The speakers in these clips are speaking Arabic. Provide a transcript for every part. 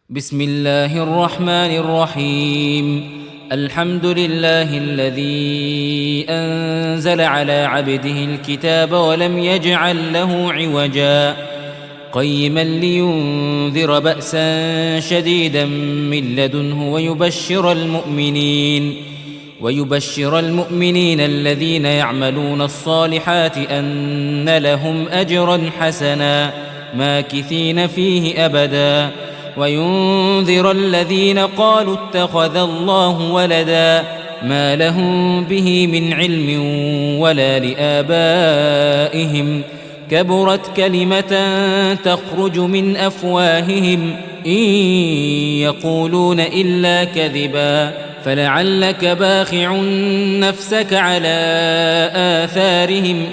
بسم الله الرحمن الرحيم. الحمد لله الذي أنزل على عبده الكتاب ولم يجعل له عوجا قيما لينذر بأسا شديدا من لدنه ويبشر المؤمنين الذين يعملون الصالحات أن لهم أجرا حسنا ماكثين فيه أبدا وينذر الذين قالوا اتخذ الله ولدا ما لهم به من علم ولا لآبائهم كبرت كلمة تخرج من أفواههم إن يقولون إلا كذبا فلعلك باخع نفسك على آثارهم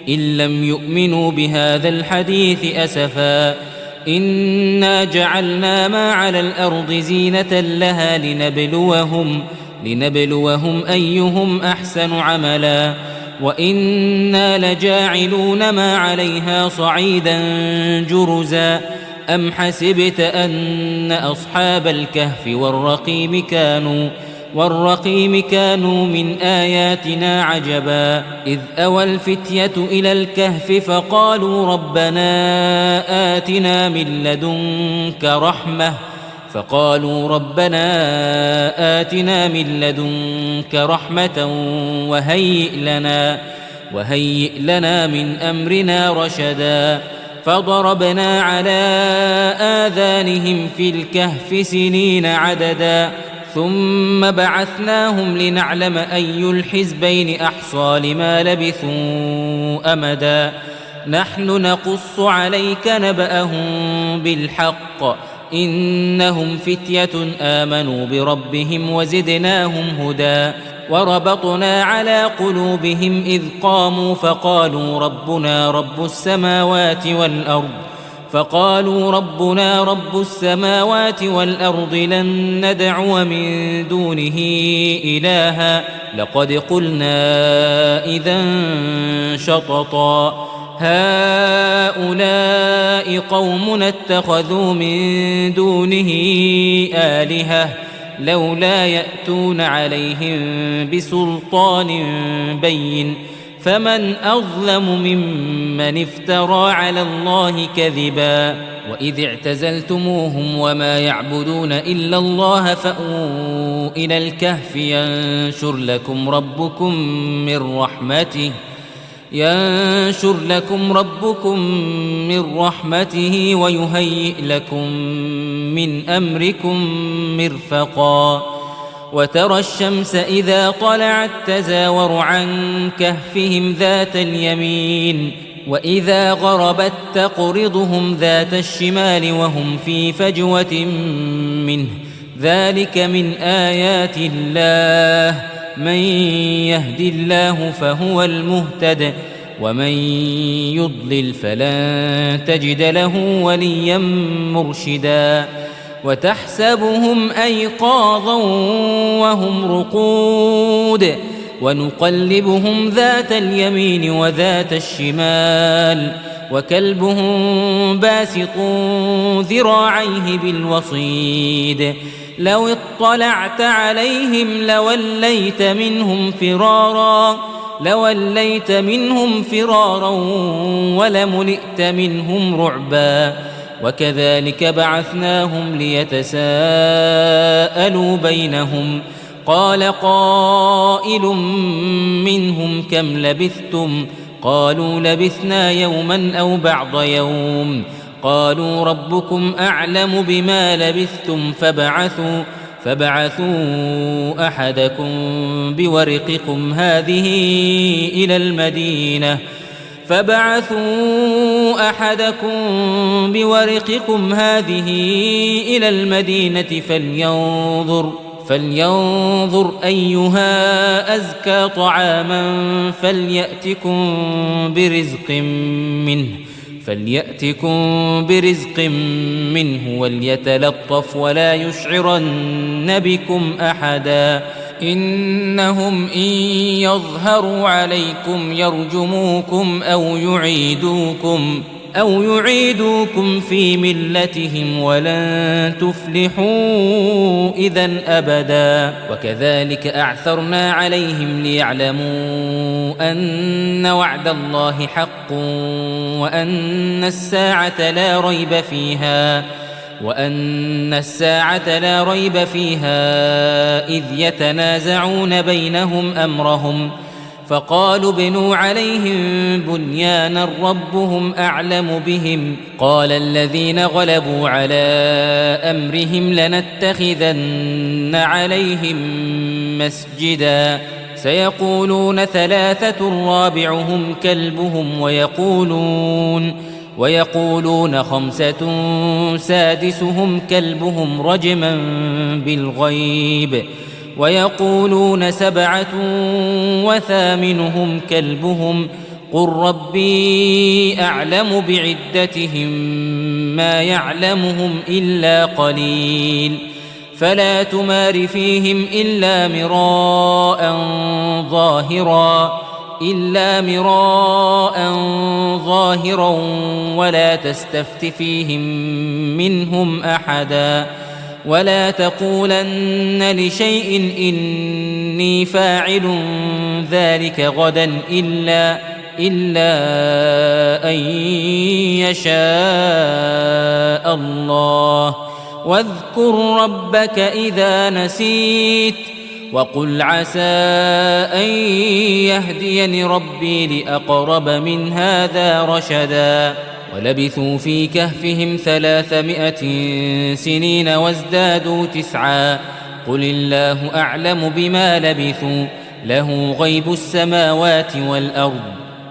إن لم يؤمنوا بهذا الحديث أسفا إنا جعلنا ما على الأرض زينة لها لنبلوهم أيهم أحسن عملا وإنا لجاعلون ما عليها صعيدا جرزا أم حسبت أن أصحاب الكهف والرقيم كانوا من آياتنا عجبا إذ أوى الفتية إلى الكهف فقالوا ربنا آتنا من لدنك رحمة وهيئ لنا من أمرنا رشدا فضربنا على آذانهم في الكهف سنين عددا ثم بعثناهم لنعلم أي الحزبين أحصى لما لبثوا أمدا نحن نقص عليك نبأهم بالحق إنهم فتية آمنوا بربهم وزدناهم هدى وربطنا على قلوبهم إذ قاموا فقالوا ربنا رب السماوات والأرض لن ندعو من دونه إلها لقد قلنا إذا شططا هؤلاء قومنا اتخذوا من دونه آلهة لولا يأتون عليهم بسلطان بين فمن أظلم ممن افترى على الله كذبا وإذ اعتزلتموهم وما يعبدون إلا الله فأووا إلى الكهف ينشر لكم ربكم من رحمته ويهيئ لكم من أمركم مرفقا وترى الشمس إذا طلعت تزاور عن كهفهم ذات اليمين وإذا غربت تقرضهم ذات الشمال وهم في فجوة منه ذلك من آيات الله من يهد الله فهو المهتد ومن يضلل فلن تجد له وليا مرشدا وتحسبهم أيقاظا وهم رقود ونقلبهم ذات اليمين وذات الشمال وكلبهم باسط ذراعيه بالوصيد لو اطلعت عليهم لوليت منهم فرارا ولملئت منهم رعبا وكذلك بعثناهم ليتساءلوا بينهم قال قائل منهم كم لبثتم قالوا لبثنا يوما أو بعض يوم قالوا ربكم أعلم بما لبثتم فبعثوا أحدكم بورقكم هذه إلى المدينة فلينظر أيها أزكى طعاما فليأتكم برزق منه وليتلطف ولا يشعرن بكم أحدا إنهم إن يظهروا عليكم يرجموكم أو يعيدوكم أو يعيدوكم في ملتهم ولن تفلحوا إذن أبدا. وكذلك أعثرنا عليهم ليعلموا أن وعد الله حق وأن الساعة لا ريب فيها إذ يتنازعون بينهم أمرهم فقالوا ابنوا عليهم بنيانا ربهم أعلم بهم قال الذين غلبوا على أمرهم لنتخذن عليهم مسجدا سيقولون ثلاثة رابعهم كلبهم ويقولون خمسة سادسهم كلبهم رجما بالغيب ويقولون سبعة وثامنهم كلبهم قل ربي أعلم بعدتهم ما يعلمهم إلا قليل فلا تمار فيهم إلا مراء ظاهرا ولا تستفت فيهم منهم أحدا ولا تقولن لشيء إني فاعل ذلك غدا إلا أن يشاء الله واذكر ربك إذا نسيت وقل عسى أن يهديني ربي لأقرب من هذا رشدا ولبثوا في كهفهم 300 سنين وازدادوا 9 قل الله أعلم بما لبثوا له غيب السماوات والأرض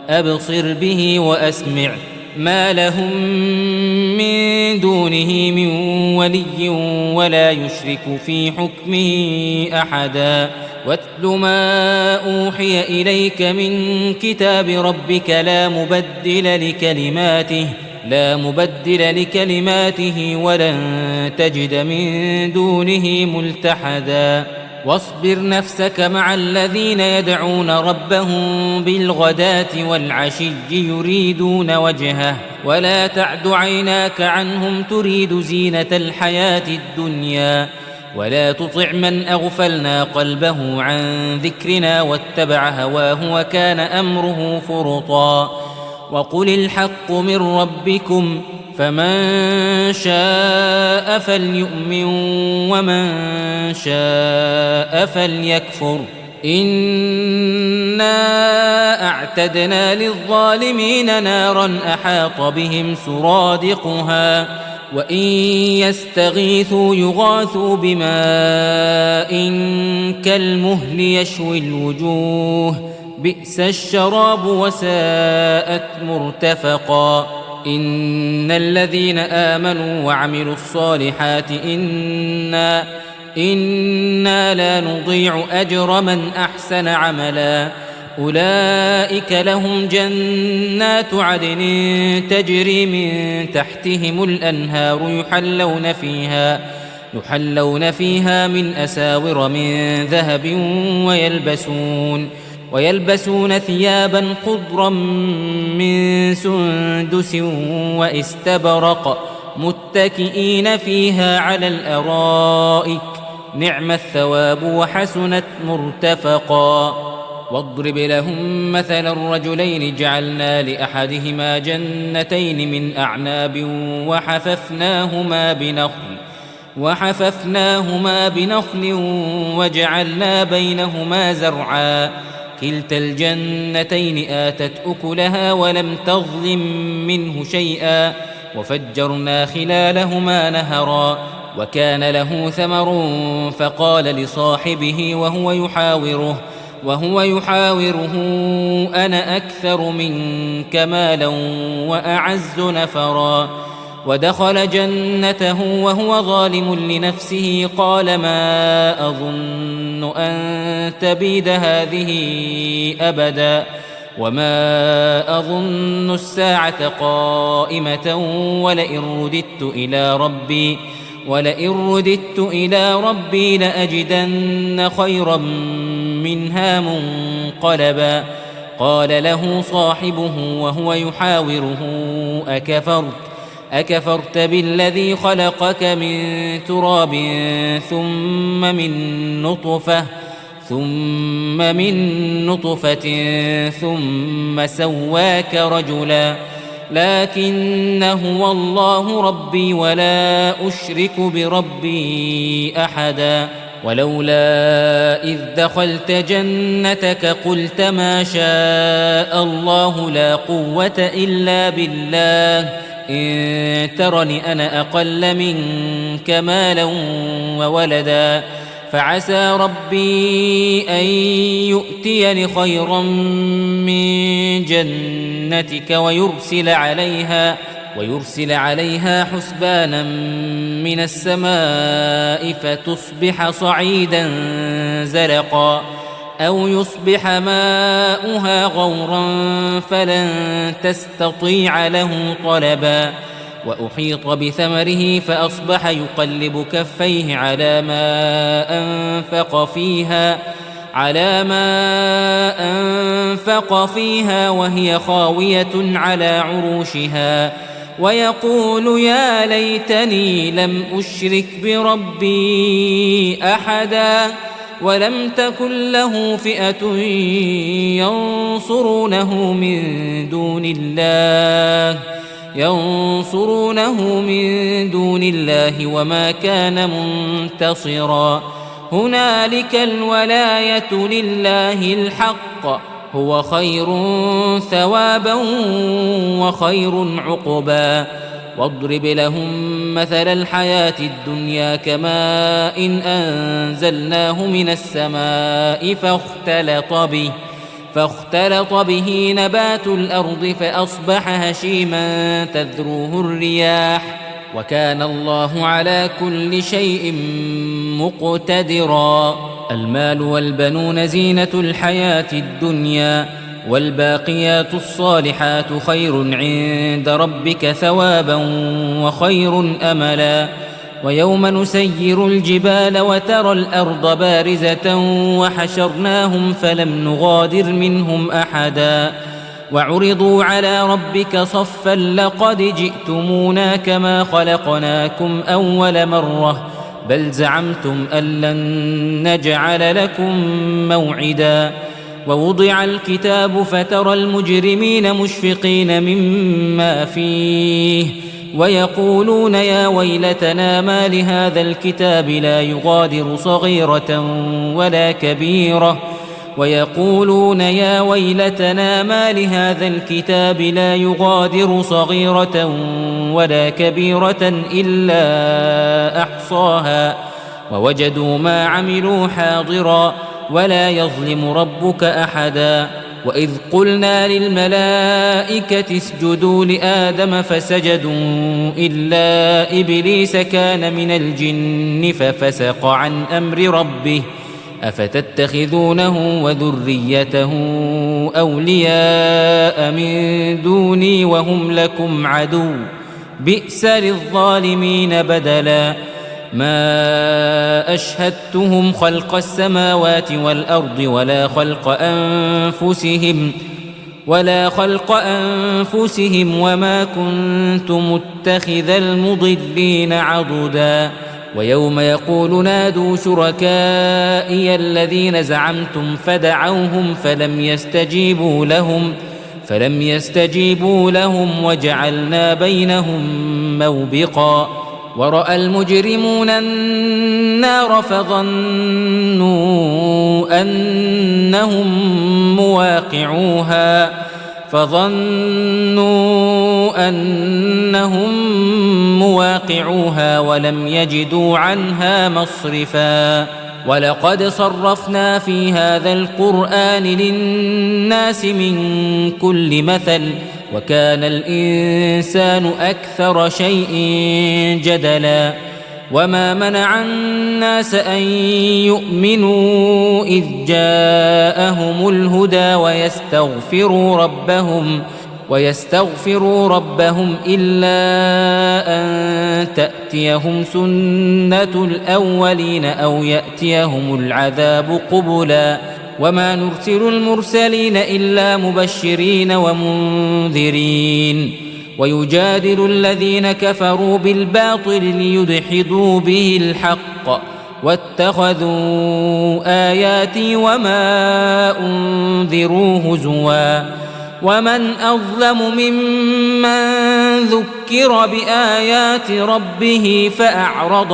أبصر به وأسمع ما لهم من دونه من ولي ولا يشرك في حكمه أحدا واتل ما أوحي إليك من كتاب ربك لا مبدل لكلماته ولن تجد من دونه ملتحدا واصبر نفسك مع الذين يدعون ربهم بالغداة والعشي يريدون وجهه ولا تعد عيناك عنهم تريد زينة الحياة الدنيا ولا تطع من أغفلنا قلبه عن ذكرنا واتبع هواه وكان أمره فرطا وقل الحق من ربكم فمن شاء فليؤمن ومن شاء فليكفر إنا أعتدنا للظالمين نارا أحاط بهم سرادقها وإن يستغيثوا يغاثوا بماء كالمهل يشوي الوجوه بئس الشراب وساءت مرتفقا إن الذين آمنوا وعملوا الصالحات إنا لا نضيع أجر من أحسن عملا أولئك لهم جنات عدن تجري من تحتهم الأنهار يحلون فيها من أساور من ذهب ويلبسون ثيابا خضرا من سندس واستبرق متكئين فيها على الأرائك نعم الثواب وحسنت مرتفقا واضرب لهم مثل الرجلين جعلنا لأحدهما جنتين من أعناب وحففناهما بنخل وجعلنا بينهما زرعا كلتا الجنتين آتت أكلها ولم تظلم منه شيئا وفجرنا خلالهما نهرا وكان له ثمر فقال لصاحبه وهو يحاوره أنا أكثر منك مالا وأعز نفرا ودخل جنته وهو ظالم لنفسه قال ما أظن أن تبيد هذه أبدا وما أظن الساعة قائمة ولئن رددت إلى ربي لأجدن خيرا منها منقلبا قال له صاحبه وهو يحاوره أكفرت بالذي خلقك من تراب ثم من نطفة ثم سواك رجلا لكن هو الله ربي ولا أشرك بربي أحدا ولولا إذ دخلت جنتك قلت ما شاء الله لا قوة إلا بالله إن ترني أنا أقل منك مالا وولدا فعسى ربي أن يؤتيني خيرا من جنتك ويرسل عليها حسبانا من السماء فتصبح صعيدا زلقا أو يصبح ماؤها غورا فلن تستطيع له طلبا وأحيط بثمره فأصبح يقلب كفيه على ما أنفق فيها وهي خاوية على عروشها ويقول يا ليتني لم أشرك بربي أحدا ولم تكن له فئة ينصرونه من دون الله وما كان منتصرا هنالك الولاية لله الحق هو خير ثوابا وخير عقبا واضرب لهم مثل الحياة الدنيا كماء إن أنزلناه من السماء فاختلط به نبات الأرض فأصبح هشيما تذروه الرياح وكان الله على كل شيء مقتدرا المال والبنون زينة الحياة الدنيا والباقيات الصالحات خير عند ربك ثوابا وخير أملا ويوم نسير الجبال وترى الأرض بارزة وحشرناهم فلم نغادر منهم أحدا وعرضوا على ربك صفا لقد جئتمونا كما خلقناكم أول مرة بل زعمتم أن لن نجعل لكم موعدا ووضع الكتاب فترى المجرمين مشفقين مما فيه ويقولون يا ويلتنا ما لهذا الكتاب لا يغادر صغيرة ولا كبيرة إلا أحصاها ووجدوا ما عملوا حاضرا ولا يظلم ربك أحدا وإذ قلنا للملائكة اسجدوا لآدم فسجدوا إلا إبليس كان من الجن ففسق عن أمر ربه أفتتخذونه وذريته أولياء من دوني وهم لكم عدو بئس للظالمين بدلا ما أشهدتهم خلق السماوات والأرض ولا خلق أنفسهم وما كنت متخذ المضلين عضدا ويوم يقول نادوا شركائي الذين زعمتم فدعوهم فلم يستجيبوا لهم وجعلنا بينهم موبقا ورأى المجرمون النار فظنوا أنهم مواقعوها ولم يجدوا عنها مصرفا ولقد صرفنا في هذا القرآن للناس من كل مثل وكان الإنسان أكثر شيء جدلا وما منع الناس أن يؤمنوا إذ جاءهم الهدى ويستغفروا ربهم إلا أن تأتيهم سنة الأولين أو يأتيهم العذاب قبلا وما نرسل المرسلين إلا مبشرين ومنذرين ويجادل الذين كفروا بالباطل ليدحضوا به الحق واتخذوا آياتي وما أنذروا هزوا ومن أظلم ممن ذكر بآيات ربه فأعرض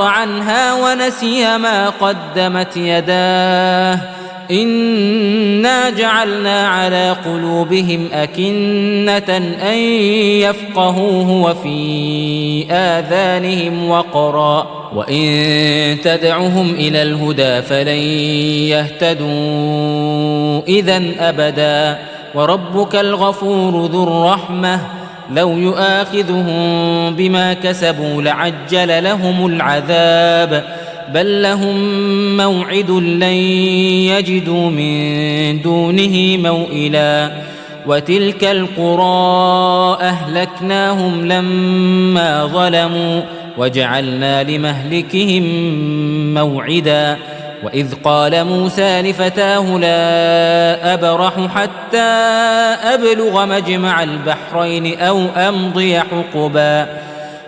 عنها ونسي ما قدمت يداه إنا جعلنا على قلوبهم أكنة أن يفقهوه وفي آذانهم وقرا وإن تدعهم إلى الهدى فلن يهتدوا إذن أبدا وربك الغفور ذو الرحمة لو يؤاخذهم بما كسبوا لعجل لهم العذاب بل لهم موعد لن يجدوا من دونه موئلا وتلك القرى أهلكناهم لما ظلموا وجعلنا لمهلكهم موعدا وإذ قال موسى لفتاه لا أبرح حتى أبلغ مجمع البحرين أو أمضي حقبا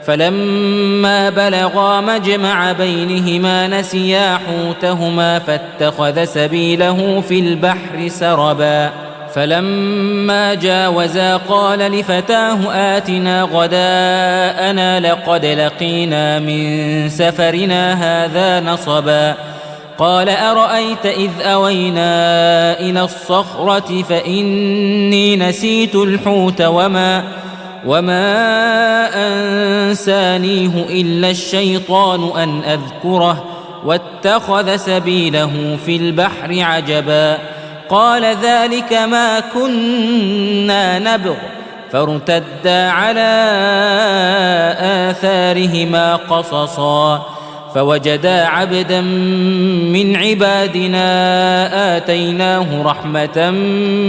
فلما بلغا مجمع بينهما نسيا حوتهما فاتخذ سبيله في البحر سربا فلما جاوزا قال لفتاه آتنا غداءنا لقد لقينا من سفرنا هذا نصبا قال أرأيت إذ أوينا إلى الصخرة فإني نسيت الحوت وما أنسانيه إلا الشيطان أن أذكره واتخذ سبيله في البحر عجبا قال ذلك ما كنا نبغ فارتدا على آثارهما قصصا فوجدا عبدا من عبادنا آتيناه رحمة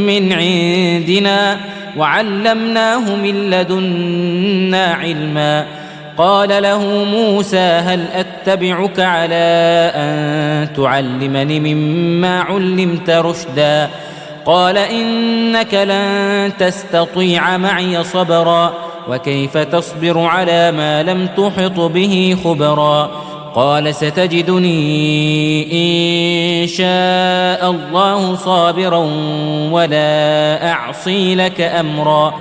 من عندنا وعلمناه من لدنا علما قال له موسى هل أتبعك على أن تعلمني مما علمت رشدا قال إنك لن تستطيع معي صبرا وكيف تصبر على ما لم تحط به خبرا قال ستجدني إن شاء الله صابرا ولا أعصي لك أمرا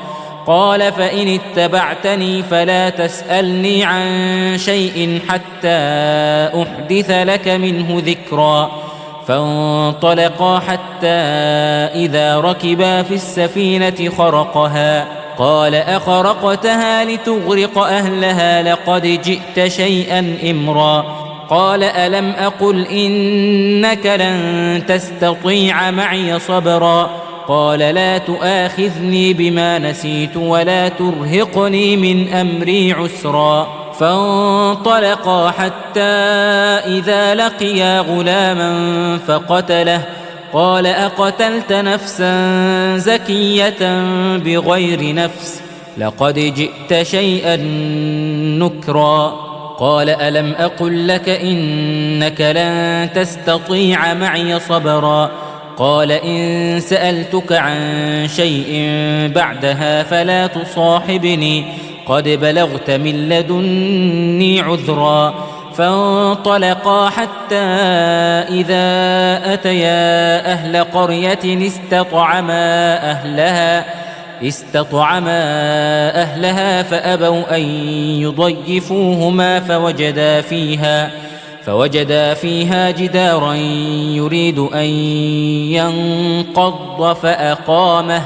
قال فإن اتبعتني فلا تسألني عن شيء حتى أحدث لك منه ذكرا فانطلقا حتى إذا ركبا في السفينة خرقها قال أخرقتها لتغرق أهلها لقد جئت شيئا إمرا قال ألم أقل إنك لن تستطيع معي صبرا قال لا تؤاخذني بما نسيت ولا ترهقني من أمري عسرا فانطلقا حتى إذا لقيا غلاما فقتله قال أقتلت نفسا زكية بغير نفس لقد جئت شيئا نكرا قال ألم أقل لك إنك لن تستطيع معي صبرا قال إن سألتك عن شيء بعدها فلا تصاحبني قد بلغت من لدني عذرا فانطلقا حتى إذا أتيا أهل قرية استطعما أهلها فأبوا أن يضيفوهما فوجدا فيها جدارا يريد أن ينقض فأقامه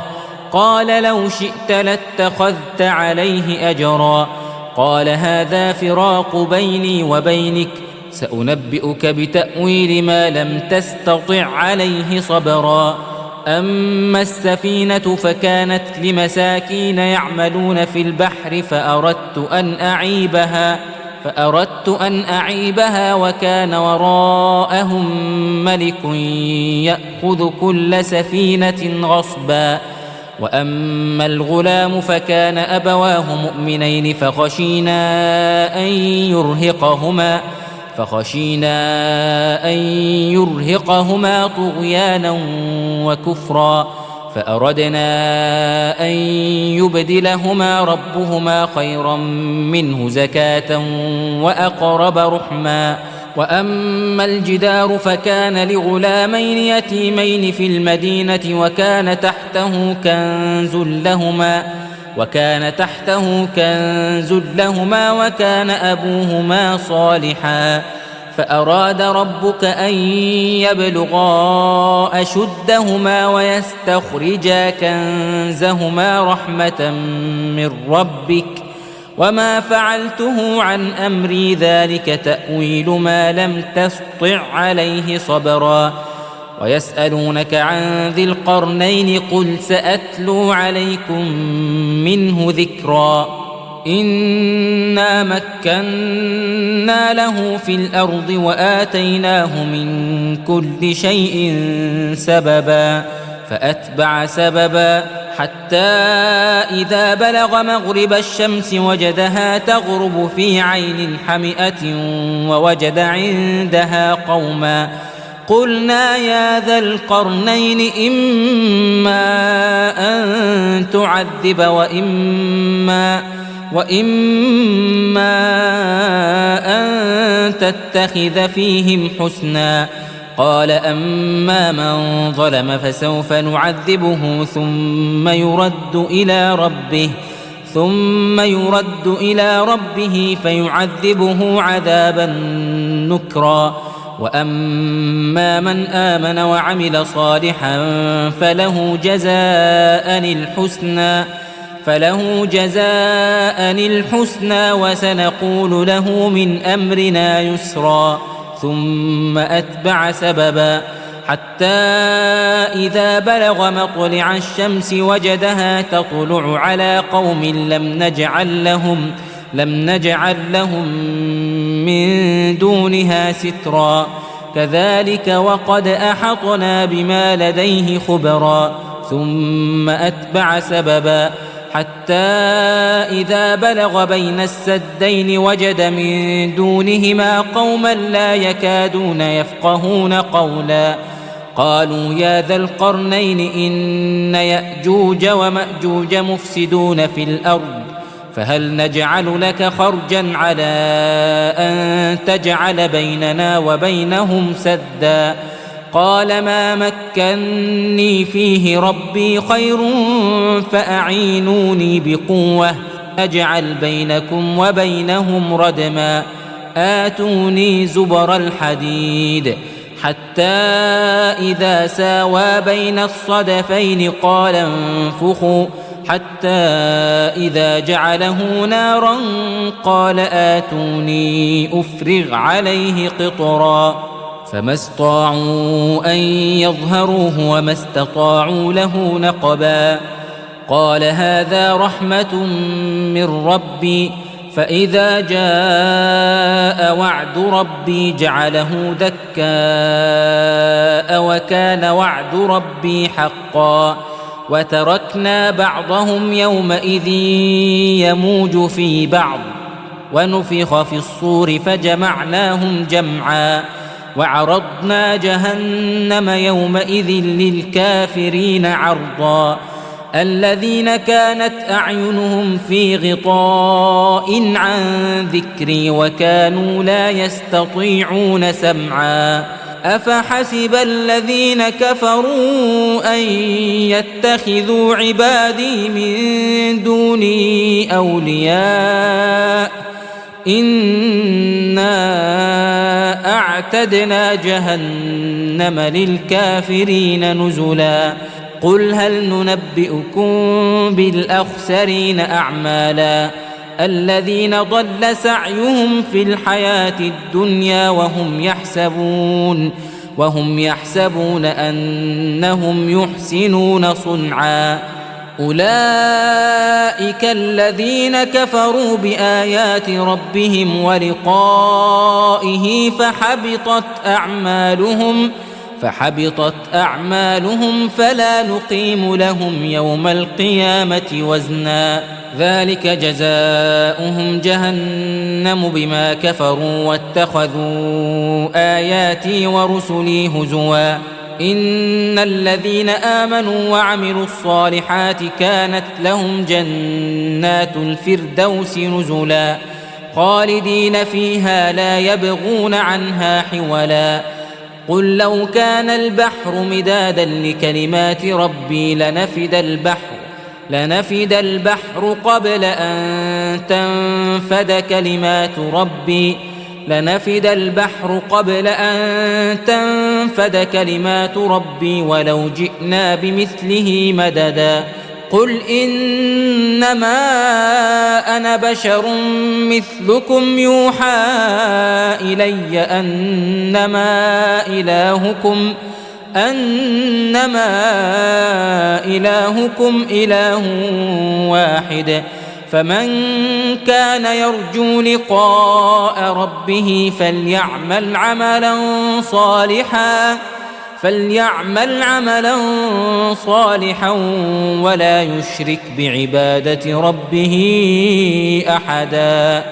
قال لو شئت لاتخذت عليه أجرا قال هذا فراق بيني وبينك سأنبئك بتأويل ما لم تستطع عليه صبرا أما السفينة فكانت لمساكين يعملون في البحر فأردت أن أعيبها وكان وراءهم ملك يأخذ كل سفينة غصبا وأما الغلام فكان أبواه مؤمنين فخشينا فخشينا أن يرهقهما طغيانا وكفرا فأردنا أن يبدلهما ربهما خيرا منه زكاة وأقرب رحما وأما الجدار فكان لغلامين يتيمين في المدينة وكان تحته كنز لهما وكان أبوهما صالحا فأراد ربك أن يبلغا أشدهما ويستخرجا كنزهما رحمة من ربك وما فعلته عن أمري ذلك تأويل ما لم تسطع عليه صبرا ويسألونك عن ذي القرنين قل سأتلو عليكم منه ذكرا إنا مكنا له في الأرض وآتيناه من كل شيء سببا فأتبع سببا حتى إذا بلغ مغرب الشمس وجدها تغرب في عين حمئة ووجد عندها قوما قلنا يا ذا القرنين إما أن تعذب وإما أن تتخذ فيهم حسنا قال أما من ظلم فسوف نعذبه ثم يرد إلى ربه فيعذبه عذابا نكرا وأما من آمن وعمل صالحا فله جزاء الحسنى وسنقول له من أمرنا يسرا ثم أتبع سببا حتى إذا بلغ مطلع الشمس وجدها تطلع على قوم لم نجعل لهم من دونها سترا كذلك وقد أحطنا بما لديه خبرا ثم أتبع سببا حتى إذا بلغ بين السدين وجد من دونهما قوما لا يكادون يفقهون قولا قالوا يا ذا القرنين إن يأجوج ومأجوج مفسدون في الأرض فهل نجعل لك خرجا على أن تجعل بيننا وبينهم سدا قال ما مكني فيه ربي خير فأعينوني بقوة أجعل بينكم وبينهم ردما آتوني زبر الحديد حتى إذا ساوى بين الصدفين قال انفخوا حتى إذا جعله نارا قال آتوني أفرغ عليه قطرا فما استطاعوا أن يظهروه وما استطاعوا له نقبا قال هذا رحمة من ربي فإذا جاء وعد ربي جعله دكاء وكان وعد ربي حقا وتركنا بعضهم يومئذ يموج في بعض ونفخ في الصور فجمعناهم جمعا وعرضنا جهنم يومئذ للكافرين عرضا الذين كانت أعينهم في غطاء عن ذكري وكانوا لا يستطيعون سمعا أفحسب الذين كفروا أن يتخذوا عبادي من دوني أولياء إنا أعتدنا جهنم للكافرين نزلا قل هل ننبئكم بالأخسرين أعمالا الذين ضل سعيهم في الحياة الدنيا وهم يحسبون أنهم يحسنون صنعا أولئك الذين كفروا بآيات ربهم ولقائه فحبطت أعمالهم فلا نقيم لهم يوم القيامة وزنا ذلك جزاؤهم جهنم بما كفروا واتخذوا آياتي ورسلي هزوا إن الذين آمنوا وعملوا الصالحات كانت لهم جنات الفردوس نزلا خالدين فيها لا يبغون عنها حولا قل لو كان البحر مدادا لكلمات ربي لنفد البحر قبل أن تنفد كلمات ربي ولو جئنا بمثله مددا قل إنما أنا بشر مثلكم يوحى إلي أنما إلهكم إله واحد فمن كان يرجو لقاء ربه فليعمل عملا صالحا ولا يشرك بعبادة ربه أحدا.